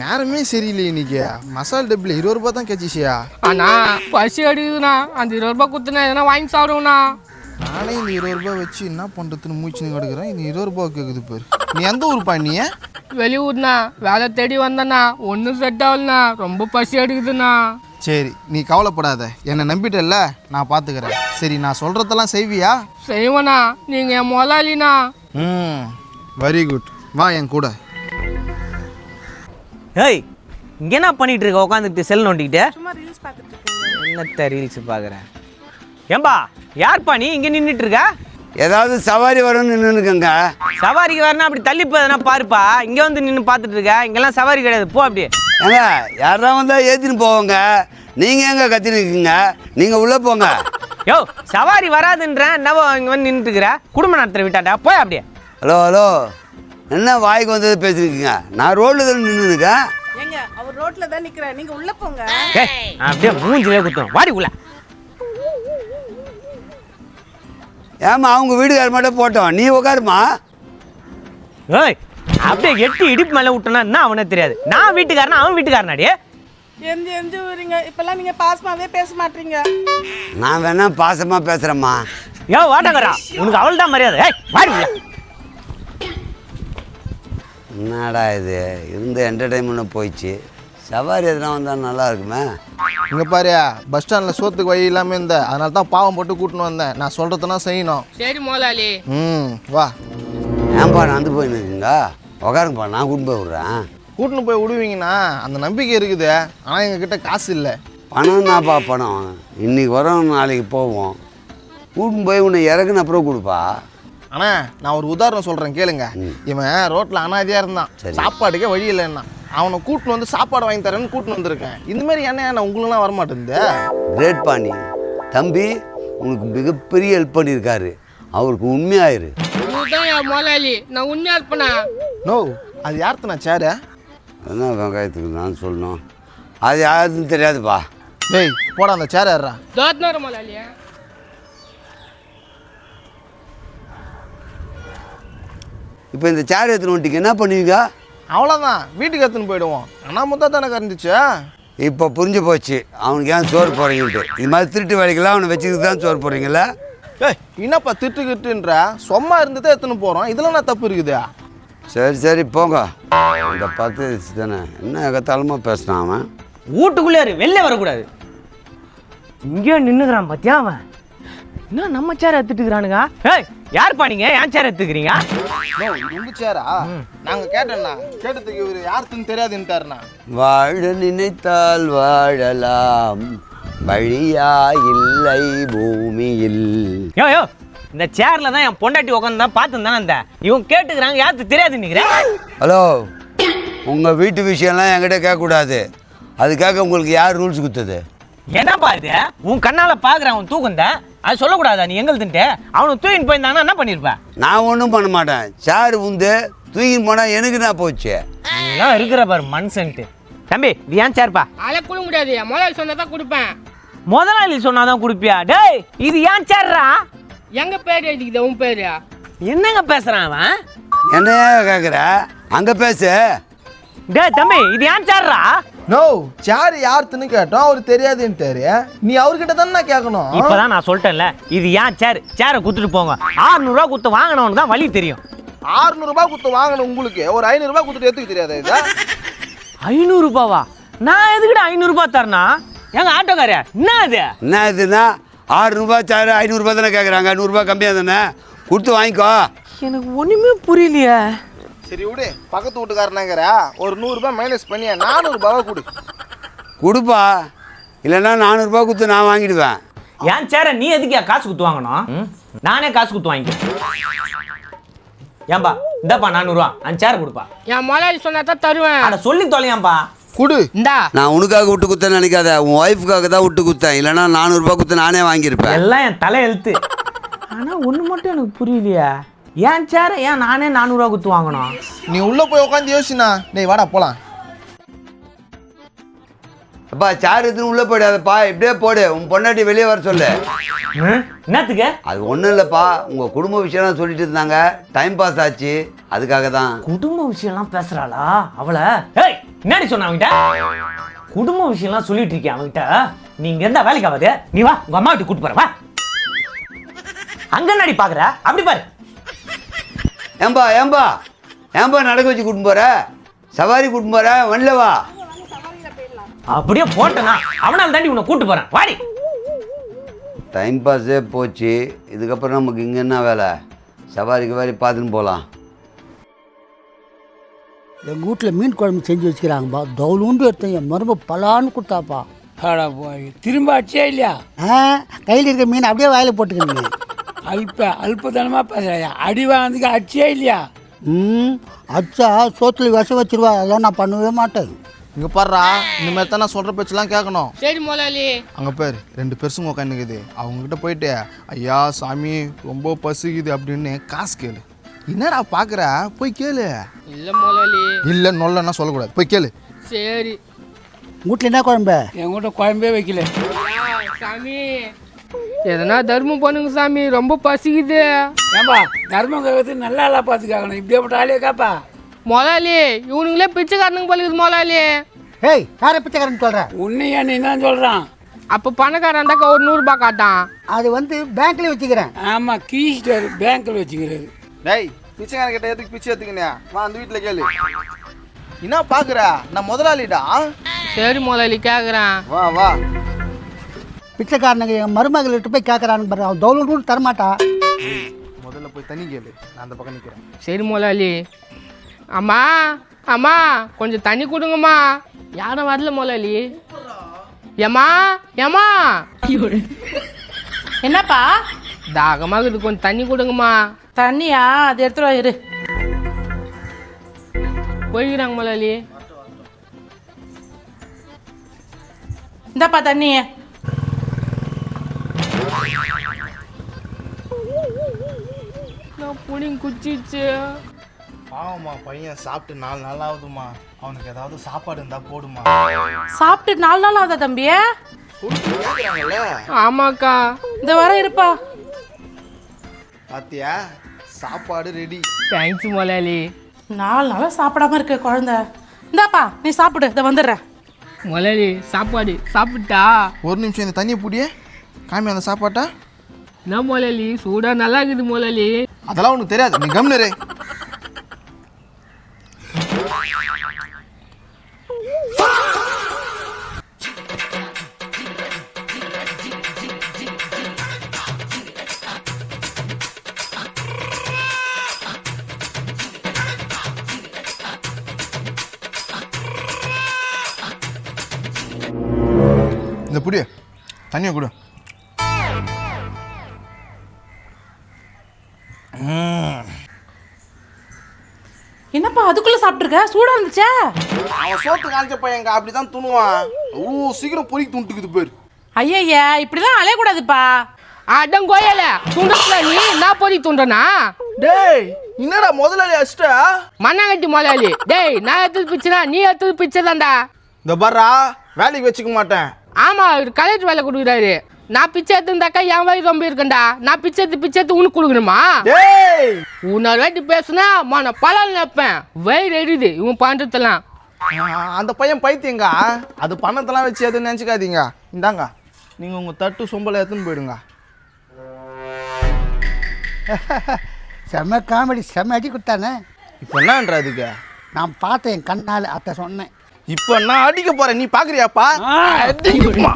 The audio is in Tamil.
நேரமே சரியில்லை இன்னைக்கு. மசாலா டப்பில் 20 ரூபா தான் கேச்சிச்சியா? அண்ணா பசி அடிக்குதுண்ணா. அந்த 20 ரூபா கொடுத்துனா எதனா வாங்கி சாப்பிடுவோண்ணா. நானே இந்த 20 ரூபா வச்சு என்ன பண்ணுறதுன்னு மூச்சுன்னு கிடக்குறேன். இந்த 20 ரூபா கேட்குது பாரு. நீ எந்த ஊருப்பா நீ? வெளியூர்ண்ணா. வேலை தேடி வந்தண்ணா. ஒன்றும் செட் ஆகலண்ணா. ரொம்ப பசி அடிக்குதுண்ணா. சரி நீ கவலைப்படாத, என்னை நம்பிட்டல்ல, நான் பார்த்துக்கிறேன். சரி நான் சொல்கிறதெல்லாம் செய்வியா? செய்வேண்ணா. நீங்கள் என் முதலாளிண்ணா. வெரி குட், வா என் கூட. ஏய், இங்கே என்ன பண்ணிட்டு இருக்க? உட்காந்துக்கிட்டு செல் நோண்டிக்கிட்டு என்னத்த ரீல்ஸ் பார்க்குறேன்? ஏம்பா யார்ப்பா நீ இங்கே நின்றுட்டு இருக்க? ஏதாவது சவாரி வரும்னு நின்றுக்குங்க. சவாரிக்கு வரணும் அப்படி தள்ளி போதுனா பாருப்பா. இங்கே வந்து நின்று பார்த்துட்டு இருக்க. இங்கெல்லாம் சவாரி கிடையாது, போ அப்படியே. ஏங்க யாரா வந்தால் ஏற்றின்னு போவோங்க. நீங்கள் எங்கே கத்தின்னு இருக்கீங்க? நீங்கள் உள்ளே போங்க. யோ சவாரி வராதுன்றேன். என்னவோ இங்கே வந்து நின்றுட்டு இருக்கிற? குடும்ப நடத்துகிற விட்டாட்டா, போய் அப்படியே. ஹலோ ஹலோ, என்ன வாய்க்கு வந்தது பேசிருக்கீங்க? நான் ரோட்ல தான் நின்றுருக்கேன். ஏங்க அவர் ரோட்ல தான் நிக்கிறார், நீங்க உள்ள போங்க. அப்படியே மூஞ்சிலே குத்தும், வாடி உள்ள. ஏமா அவங்க வீட்டுக்கார மட்டும் போட்டோம், நீ உட்காருமா. ஏய் அப்படியே எட்டி இடிப்பு மேலே விட்டோன்னா என்ன அவனே தெரியாது. நான் வீட்டுக்காரனா அவன் வீட்டுக்காரனாடி? எந்த வரீங்க இப்பெல்லாம்? நீங்க பாசமாவே பேச மாட்டீங்க. நான் வேணா பாசமா பேசுறேம்மா. யோ வாட்டகரா, உனக்கு அவள் தான் மரியாதை. ஏய் வாடி உள்ள. என்னடா இது, இருந்த என்டர்டைன்மெண்ட் போயிடுச்சு. சவாரி எதுனா வந்தால் நல்லா இருக்குமே. இங்கே பாரு, பஸ் ஸ்டாண்டில் சோத்துக்கு வழி இல்லாமல் இருந்தேன். அதனால தான் பாவம் போட்டு கூட்டின்னு வந்தேன். நான் சொல்கிறதுனா செய்யணும். சரி முதலாளி. வா. ஏன்பா நடந்து போயின்னு இருக்குங்க? உக்காருங்கப்பா, நான் கூட்டின்னு போய் விட்றேன். கூட்டின்னு போய் விடுவீங்கன்னா அந்த நம்பிக்கை இருக்குது. ஆனால் எங்ககிட்ட காசு இல்லை. பணம் தான்ப்பா பணம். இன்னைக்கு வரோம், நாளைக்கு போவோம். கூட்டின்னு போய் உன்னை இறக்குன அப்புறம் கொடுப்பா. ஆனால் நான் ஒரு உதாரணம் சொல்கிறேன் கேளுங்க. இவன் ரோட்டில் அனாதையாக இருந்தான், சாப்பாடுக்கே வழி இல்லைன்னா அவனை கூட்டின்னு வந்து சாப்பாடு வாங்கி தரேன்னு கூட்டின்னு வந்திருக்கேன். இந்த மாதிரி என்ன உங்களுக்குலாம் வரமாட்டேங்குது. கிரேட் பாணி தம்பி, உனக்கு மிகப்பெரிய ஹெல்ப் பண்ணியிருக்காரு. அவருக்கு உண்மையாயிரு. இதுதான் என் முதலாளி. நான் உண்மையா இருப்பேனா? நோ, அது யார்த்தனா சேரு? என்ன வெங்காயத்துக்கு நான் சொல்லணும்? அது யாருன்னு தெரியாதுப்பா. டேய் போடா, அந்த சேர் ஏறா. தோத்னோர முதலாளி. இப்போ இந்த சேர் எடுத்துன்னு வந்துட்டீங்க, என்ன பண்ணுவீங்க? அவ்வளோதான், வீட்டுக்கு எடுத்துன்னு போயிடுவோம். ஆனால் மொத்தம் தானே கறந்துச்சு. இப்போ புரிஞ்சு போச்சு அவனுக்கு ஏன் சோறு போடுறீங்கன்ட்டு. இது மாதிரி திருட்டு வேலைக்கெல்லாம் அவனை வச்சுக்கிட்டு தான் சோறு போடுறீங்கள? ஏய் என்னப்பா திட்டுக்கிட்டுன்ற? சும்மா இருந்துதான் எடுத்துன்னு போகிறோம். இதில் என்ன தப்பு இருக்குது? சரி சரி போங்க. இந்த 10 தானே என்ன எகத்தாளமாக பேசினான் அவன். வீட்டுக்குள்ளே இரு, வெளில வரக்கூடாது. இங்கேயோ நின்றுக்கிறான் பார்த்தியா அவன்? என்ன நம்ம சேர் எடுத்துட்டுக்கிறானுங்க? ஏய் யார்ப்பா நீங்க ஏன் சேர் எடுத்துக்கிறீங்க? உங்க சேரா? நாங்கள் கேட்டோம்ண்ணா, கேட்டதுக்கு இவர் யாருக்குன்னு தெரியாதுன்ட்டாருண்ணா. வாழ நினைத்தால் வாழலாம், வழியா இல்லை பூமியில். யோ யோ, இந்த சேர்ல தான் என் பொண்டாட்டி உட்காந்து தான் பார்த்து தானே இந்த இவங்க கேட்டுக்கிறாங்க. யாருக்கு தெரியாது நினைக்கிறேன். ஹலோ, உங்கள் வீட்டு விஷயம்லாம் என்கிட்ட கேட்கக்கூடாது. அது கேட்க உங்களுக்கு யார் ரூல்ஸ் கொடுத்தது? என்னப்பா இது? உன் கண்ணால பாக்குறேன் அவன் தூக்கம் தான். அது சொல்லக்கூடாதா? நீ எங்களுதுன்ட்டு அவனை தூக்கின்னு போயிருந்தாங்கன்னா என்ன பண்ணிருப்ப? நான் ஒன்றும் பண்ண மாட்டேன். சேர் வந்து தூக்கின்னு போனால் எனக்கு தான் போச்சு. எல்லாம் இருக்கிற பாரு மனுஷன்ட்டு. தம்பி இது ஏன் சேர்ப்பா? அதை கொடுக்க முடியாது. முதலாளி சொன்னா தான் கொடுப்பேன். முதலாளி சொன்னாதான் கொடுப்பியா? டேய் இது ஏன் சேர்றா? எங்க பேர் எழுதிக்குது உன் பேரு? என்னங்க பேசுறான் அவன்? என்னையா கேட்குற? அங்கே பேசு. டேய் தம்பி இது ஏன் சேர்றா? நோ, சேர் யாருன்னு கேட்டோம், அவர் தெரியாதுன்ட்டாரு. நீ அவர்கிட்ட தானே கேட்கணும். இப்பதான் நான் சொல்லிட்டேன்ல, இது ஏன் சேர். சேரை குத்துட்டு போங்க. 600 ரூபா குத்து வாங்கினவனுக்கு தான் வழி தெரியும். 600 ரூபாய் கொடுத்து வாங்கணும் உங்களுக்கு, ஒரு 500 ரூபாய் கொடுத்துட்டு எடுத்துக்க தெரியாதா இது? 500 ரூபாவா? நான் எதுக்கிட்ட 500 ரூபாய் தரனா? எங்க ஆட்டோக்காரே என்ன அது? என்ன இதுன்னா 600 சேர் 500 தானே கேட்குறாங்க. 100 கம்மியாக தானே, கொடுத்து வாங்கிக்கோ. எனக்கு ஒண்ணுமே புரியலையே. சரி விடு, பக்கத்து வீட்டுக்காரனாங்கிற ஒரு 100 ரூபாய் மைனஸ் பண்ணி 400 ரூபாவை கொடு. கொடுப்பா, இல்லைன்னா 400 கொடுத்து நான் வாங்கிடுவேன். ஏன் சேர நீ எதுக்கு காசு குத்து வாங்கணும்? நானே காசு குத்து வாங்கிக்கிறேன். ஏன்பா இந்தாப்பா 400 ரூபா அந்த சேர் கொடுப்பா. என் முதலாளி சொன்னா தான் தருவேன். அட சொல்லி தொலையாம்பா. குடு. இந்தா. நான் உனக்காக விட்டு குத்தேன்னு நினைக்காத, உன் ஒய்ஃபுக்காக தான் விட்டு குத்தேன். இல்லைன்னா 400 கொடுத்து நானே வாங்கியிருப்பேன். எல்லாம் என் தலை எழுத்து. ஆனா ஒண்ணு மட்டும் எனக்கு புரியலையா, ஏன் சேர ஏன் நானே 400 ரூபா குத்து வாங்கணும்? நீ உள்ள போய் உட்காந்து யோசினா. டேய் வாடா போலாம். அப்பா சேர் எடுத்துன்னு உள்ளே போயிடாதப்பா, இப்படியே போடு. உன் பொண்டாட்டி வெளியே வர சொல்லு. என்னத்துக்கு? அது ஒன்றும் இல்லைப்பா, உங்கள் குடும்ப விஷயம்லாம் சொல்லிட்டு இருந்தாங்க, டைம் பாஸ் ஆச்சு, அதுக்காக தான். குடும்ப விஷயம்லாம் பேசுறாளா அவளை? ஏய் என்னடி சொன்ன அவன்கிட்ட? குடும்ப விஷயம்லாம் சொல்லிட்டு இருக்கேன் அவன்கிட்ட. நீங்க இருந்தா வேலைக்கு ஆகாது. நீ வா உங்க அம்மா வீட்டுக்கு கூட்டு போற வா. அங்க என்னடி பாக்குற? அப்படி பாரு. ஏம்பா ஏம்பா ஏம்பா நடக்க வச்சு கூட்டின்னு போற, சவாரி கூட்டின்னு போற, வண்டில வா. அப்படியே போட்டனா அவனால தாண்டி உன்னை கூட்டு போறேன் வாடி. டைம் பாஸே போச்சு, இதுக்கப்புறம் நமக்கு இங்கே என்ன வேலை? சவாரிக்கு வேலை பார்த்துன்னு போகலாம். எங்கள் வீட்டில் மீன் குழம்பு செஞ்சு வச்சுக்கிறாங்கப்பா. தவுலுண்டு எடுத்தேன், என் மரும பலான்னு கொடுத்தாப்பா. ஆடா போய் திரும்ப அடிச்சே இல்லையா? கையில் இருக்க மீன் அப்படியே வாயில் போட்டுக்கணுங்க. அல்பத்தனமாக பேசுறியா? அடி வாங்கினதுக்கு அடிச்சே இல்லையா? அச்சா சோத்துல விஷம் வச்சிருவா, அதெல்லாம் நான் பண்ணவே மாட்டேன். இங்கே பாடுறா, இந்த மாதிரி தான் நான் சொல்கிற பேச்செல்லாம் கேட்கணும். சரி முதலாளி. அங்கே பேர் 2 பெருசுங்க உட்காந்துக்குது. அவங்ககிட்ட போயிட்டு ஐயா சாமி ரொம்ப பசிக்குது அப்படின்னு காசு கேளு. என்னடா பார்க்குற, போய் கேளு. இல்ல முதலாளி. இல்லை நொல்லன்னா சொல்லக்கூடாது, போய் கேளு. சரி. வீட்டில் என்ன குழம்பு? என்கிட்ட குழம்பே வைக்கல. சாமி எதனா தர்மம் பண்ணுங்க சாமி, ரொம்ப பசிக்குது. ஏன்பா தர்மம் கேட்கறது நல்ல ஆளா பார்த்துக்காகணும், இப்படியாப்பட்ட ஆளே காப்பா. முதலாளி இவனுங்களே பிச்சைக்காரனுங்க பழகுது முதலாளி. ஏய், யாரை பிச்சைக்காரன்னு சொல்கிறேன்? உன்னையா நீ தான் சொல்கிறான். அப்போ பணக்காரன் இருந்தாக்கா ஒரு 100 ரூபாய் காட்டான். அது வந்து பேங்க்ல வச்சுக்கிறேன். ஆமாம், கீஸ்டர் பேங்க்கில் வச்சுக்கிறது. டேய் பிச்சைக்காரன் கிட்ட எதுக்கு பிச்சை எடுத்துக்கினே? வா அந்த வீட்டில் கேளு. என்ன பார்க்குற, நான் முதலாளிடா. சரி முதலாளி கேட்குறேன். வா வா. பிச்சைக்காரனுங்க என் மருமகள்கிட்ட போய் கேட்குறான்னு பாரு, அவன் தவுலுண்டு தரமாட்டா. முதல்ல போய் தண்ணி கேளு, நான் அந்த பக்கம் நிற்கிறேன். சரி முதலாளி. அம்மா அம்மா கொஞ்சம் தண்ணி கொடுங்கம்மா. யாரும் வரல முதலாளி. ஏம்மா ஏம்மா. என்னப்பா? தாகமாகுது, கொஞ்சம் தண்ணி கொடுங்கம்மா. தண்ணியா? அது எடுத்துட்டு வா, இரு. போய்க்கிறாங்க முதலாளி. இந்தாப்பா தண்ணி. நான் புடிங்க குச்சிச்சு. பாவம்மா, பையன் சாப்பிட்டு 4 நாள் ஆகுதுமா. அவனுக்கு ஏதாவது சாப்பாடு இருந்தா போடுமா. சாப்பிட்டு 4 நாள் ஆகுதா தம்பி? ஆமாக்கா. இந்த வர இருப்பா. பாத்தியா, சாப்பாடு ரெடி. தேங்க்ஸ் முதலாளி. 4 நாளா சாப்பிடாம இருக்க குழந்தை. இந்தாப்பா நீ சாப்பிடு, இதை வந்துடுறேன். முதலாளி சாப்பாடு சாப்பிட்டா? ஒரு நிமிஷம், இந்த தண்ணியை பூடியே காமி அந்த சாப்பாட்டா. என்ன முதலாளி சூடா நல்லா இருக்குது முதலாளி. அதெல்லாம் உனக்கு தெரியாது, நீ கம்னரு. இந்த புடி தண்ணியை கொடு. என்னப்பா அதுக்குள்ள சாப்பிட்டுருக்க? சூடா இருந்துச்சா? அவன் சோத்து காய்ச்ச பையங்க அப்படிதான் துணுவான். சீக்கிரம் பொறிக்கு துண்டுக்குது பேர். ஐயா இப்படிலாம் அலையக்கூடாதுப்பா. அடம் கோயல துண்டா நீ. நான் பொறி துண்டனா? டேய் என்னடா முதலாளி அஷ்ட மண்ணாங்கட்டி முதலாளி. டேய் நான் எடுத்தது பிச்சைனா நீ எடுத்தது பிச்சை தான்டா. இந்த பர்றா, வேலைக்கு வச்சுக்க மாட்டேன். ஆமா, இவர் கலெக்டர் வேலை கொடுக்குறாரு. நான் பிச்சை எடுத்துருந்தாக்கா என் வயிறு ரொம்ப இருக்கண்டா. நான் பிச்சை எடுத்து உனக்கு கொடுக்கணுமா? டேய் உன்னொரு வாட்டி பேசுனா மன பலன் நினைப்பேன். வயிறு எரியுது இவன் பண்றதெல்லாம். அந்த பையன் பைத்தியங்க. அது பணத்தெல்லாம் வச்சு எதுவும் நினச்சிக்காதீங்க. இந்தாங்க, நீங்கள் உங்கள் தட்டு சொம்பலை எடுத்துன்னு போயிடுங்க. செம்ம காமெடி, செம்ம அடி கொடுத்தானே. இப்போ என்னன்ற அதுக்கு? நான் பார்த்தேன் என் கண்ணால், அத்தை சொன்னேன். இப்போ நான் அடிக்க போகிறேன், நீ பார்க்குறியாப்பா? அடிக்குமா?